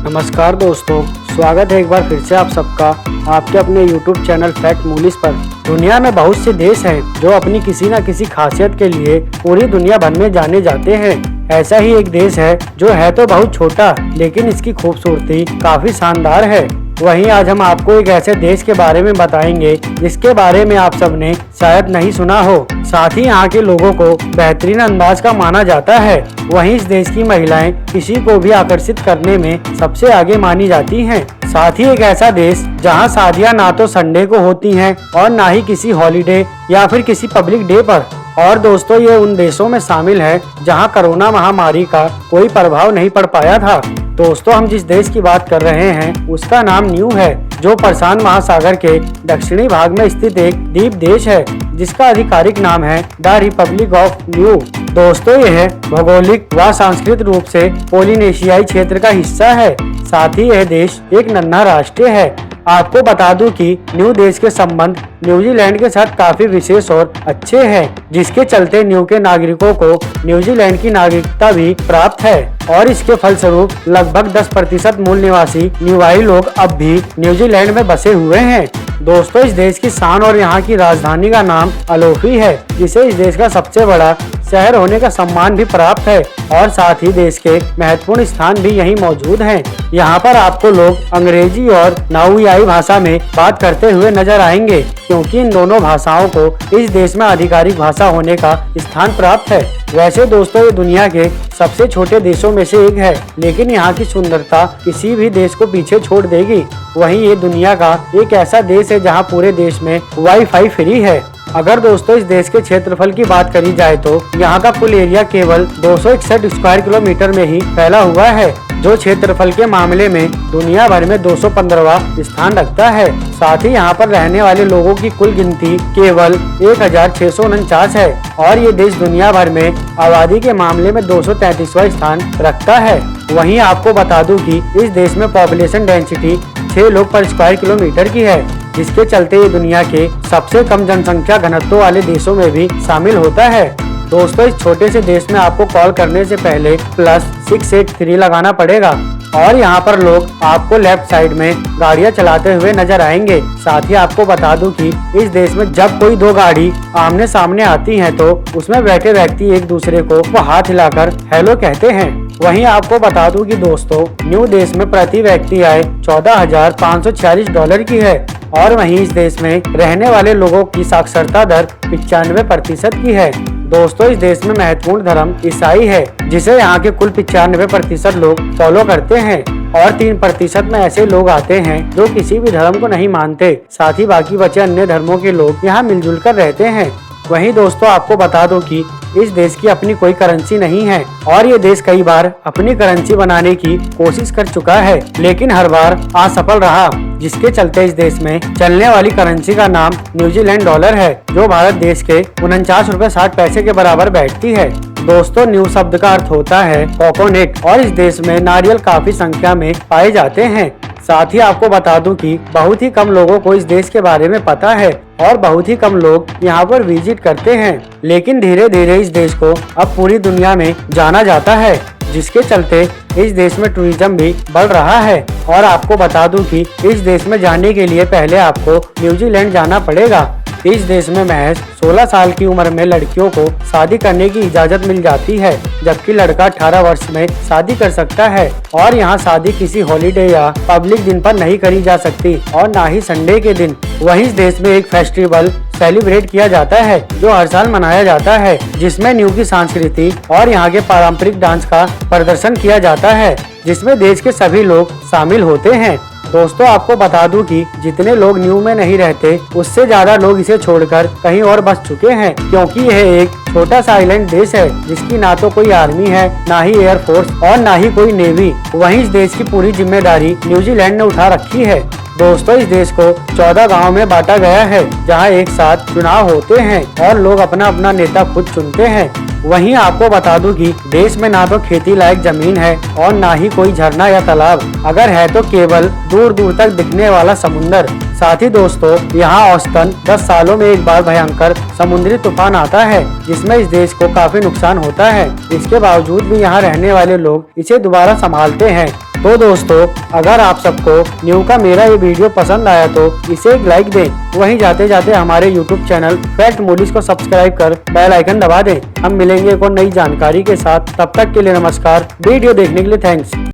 नमस्कार दोस्तों, स्वागत है एक बार फिर से आप सबका आपके अपने YouTube चैनल फैक्ट मूवीज पर। दुनिया में बहुत से देश हैं जो अपनी किसी न किसी खासियत के लिए पूरी दुनिया भर में जाने जाते हैं। ऐसा ही एक देश है जो है तो बहुत छोटा, लेकिन इसकी खूबसूरती काफी शानदार है। वहीं आज हम आपको एक ऐसे देश के बारे में बताएंगे जिसके बारे में आप सबने शायद नहीं सुना हो। साथ ही यहाँ के लोगों को बेहतरीन अंदाज का माना जाता है। वहीं इस देश की महिलाएं किसी को भी आकर्षित करने में सबसे आगे मानी जाती हैं। साथ ही एक ऐसा देश जहाँ शादियाँ ना तो संडे को होती हैं और ना ही किसी हॉलीडे या फिर किसी पब्लिक डे पर। और दोस्तों, ये उन देशों में शामिल है जहाँ कोरोना महामारी का कोई प्रभाव नहीं पड़ पाया था। दोस्तों, हम जिस देश की बात कर रहे हैं उसका नाम न्यू है, जो प्रशांत महासागर के दक्षिणी भाग में स्थित एक द्वीप देश है जिसका आधिकारिक नाम है द रिपब्लिक ऑफ न्यू। दोस्तों, यह भौगोलिक व सांस्कृतिक रूप से पोलिनेशियाई क्षेत्र का हिस्सा है। साथ ही यह देश एक नन्हा राष्ट्र है। आपको बता दूं कि न्यू देश के संबंध न्यूजीलैंड के साथ काफी विशेष और अच्छे हैं, जिसके चलते न्यू के नागरिकों को न्यूजीलैंड की नागरिकता भी प्राप्त है। और इसके फलस्वरूप लगभग 10% मूल निवासी न्यूवाई लोग अब भी न्यूजीलैंड में बसे हुए हैं। दोस्तों, इस देश की शान और यहाँ की राजधानी का नाम अलोफी है, जिसे इस देश का सबसे बड़ा शहर होने का सम्मान भी प्राप्त है। और साथ ही देश के महत्वपूर्ण स्थान भी यहीं मौजूद हैं। यहाँ पर आपको लोग अंग्रेजी और नाउयाई भाषा में बात करते हुए नजर आएंगे, क्योंकि इन दोनों भाषाओं को इस देश में आधिकारिक भाषा होने का स्थान प्राप्त है। वैसे दोस्तों, ये दुनिया के सबसे छोटे देशों में से एक है, लेकिन यहाँ की सुंदरता किसी भी देश को पीछे छोड़ देगी। वहीं ये दुनिया का एक ऐसा देश है जहाँ पूरे देश में वाईफाई फ्री है। अगर दोस्तों इस देश के क्षेत्रफल की बात करी जाए तो यहाँ का कुल एरिया केवल 261 स्क्वायर किलोमीटर में ही फैला हुआ है, जो क्षेत्रफल के मामले में दुनिया भर में 215वां स्थान रखता है। साथ ही यहाँ पर रहने वाले लोगों की कुल गिनती केवल 1649 है और ये देश दुनिया भर में आबादी के मामले में 233वां स्थान रखता है। वहीं आपको बता दूं कि इस देश में पॉपुलेशन डेंसिटी 6 लोग पर स्क्वायर किलोमीटर की है, जिसके चलते ये दुनिया के सबसे कम जनसंख्या घनत्व वाले देशों में भी शामिल होता है। दोस्तों, इस छोटे से देश में आपको कॉल करने से पहले +683 लगाना पड़ेगा और यहाँ पर लोग आपको लेफ्ट साइड में गाड़ियाँ चलाते हुए नजर आएंगे। साथ ही आपको बता दूं कि इस देश में जब कोई दो गाड़ी आमने सामने आती हैं तो उसमें बैठे व्यक्ति एक दूसरे को वो हाथ हिलाकर हेलो कहते हैं। वहीं आपको बता दूं कि दोस्तों, न्यू देश में प्रति व्यक्ति आय $14,546 की है और वहीं इस देश में रहने वाले लोगों की साक्षरता दर 95% की है। दोस्तों, इस देश में महत्वपूर्ण धर्म ईसाई है, जिसे यहाँ के कुल 95% लोग फॉलो करते हैं और 3% में ऐसे लोग आते हैं जो किसी भी धर्म को नहीं मानते। साथ ही बाकी बचे अन्य धर्मों के लोग यहाँ मिलजुल कर रहते हैं। वहीं दोस्तों, आपको बता दो कि इस देश की अपनी कोई करेंसी नहीं है और ये देश कई बार अपनी करेंसी बनाने की कोशिश कर चुका है, लेकिन हर बार असफल रहा, जिसके चलते इस देश में चलने वाली करेंसी का नाम न्यूजीलैंड डॉलर है, जो भारत देश के 49 रुपए 60 पैसे के बराबर बैठती है। दोस्तों, न्यू शब्द का अर्थ होता है कोकोनट और इस देश में नारियल काफी संख्या में पाए जाते हैं। साथ ही आपको बता दूं कि बहुत ही कम लोगों को इस देश के बारे में पता है और बहुत ही कम लोग यहाँ पर विजिट करते हैं, लेकिन धीरे धीरे इस देश को अब पूरी दुनिया में जाना जाता है, जिसके चलते इस देश में टूरिज्म भी बढ़ रहा है। और आपको बता दूं कि इस देश में जाने के लिए पहले आपको न्यूजीलैंड जाना पड़ेगा। इस देश में महज 16 साल की उम्र में लड़कियों को शादी करने की इजाजत मिल जाती है, जबकि लड़का 18 वर्ष में शादी कर सकता है। और यहाँ शादी किसी हॉलीडे या पब्लिक दिन पर नहीं करी जा सकती और ना ही संडे के दिन। वहीं इस देश में एक फेस्टिवल सेलिब्रेट किया जाता है जो हर साल मनाया जाता है, जिसमें न्यू की संस्कृति और यहाँ के पारंपरिक डांस का प्रदर्शन किया जाता है, जिसमें देश के सभी लोग शामिल होते हैं। दोस्तों, आपको बता दूं कि जितने लोग न्यू में नहीं रहते उससे ज्यादा लोग इसे छोड़कर कहीं और बस चुके हैं, क्योंकि यह एक छोटा सा आइलैंड देश है जिसकी ना तो कोई आर्मी है, ना ही एयरफोर्स और ना ही कोई नेवी। वहीं इस देश की पूरी जिम्मेदारी न्यूजीलैंड ने उठा रखी है। दोस्तों, इस देश को 14 गाँव में बांटा गया है, जहाँ एक साथ चुनाव होते हैं और लोग अपना अपना नेता खुद चुनते हैं। वहीं आपको बता दूं कि देश में ना तो खेती लायक जमीन है और ना ही कोई झरना या तालाब, अगर है तो केवल दूर दूर तक दिखने वाला समुंदर। साथ ही दोस्तों, यहाँ औसतन 10 सालों में एक बार भयंकर समुद्री तूफान आता है, जिसमें इस देश को काफी नुकसान होता है। इसके बावजूद भी यहाँ रहने वाले लोग इसे दोबारा संभालते हैं। तो दोस्तों, अगर आप सबको न्यू का मेरा ये वीडियो पसंद आया तो इसे एक लाइक दें। वहीं जाते जाते हमारे यूट्यूब चैनल फैक्ट मूलीज को सब्सक्राइब कर बेल आइकन दबा दें। हम मिलेंगे एक और नई जानकारी के साथ, तब तक के लिए नमस्कार। वीडियो देखने के लिए थैंक्स।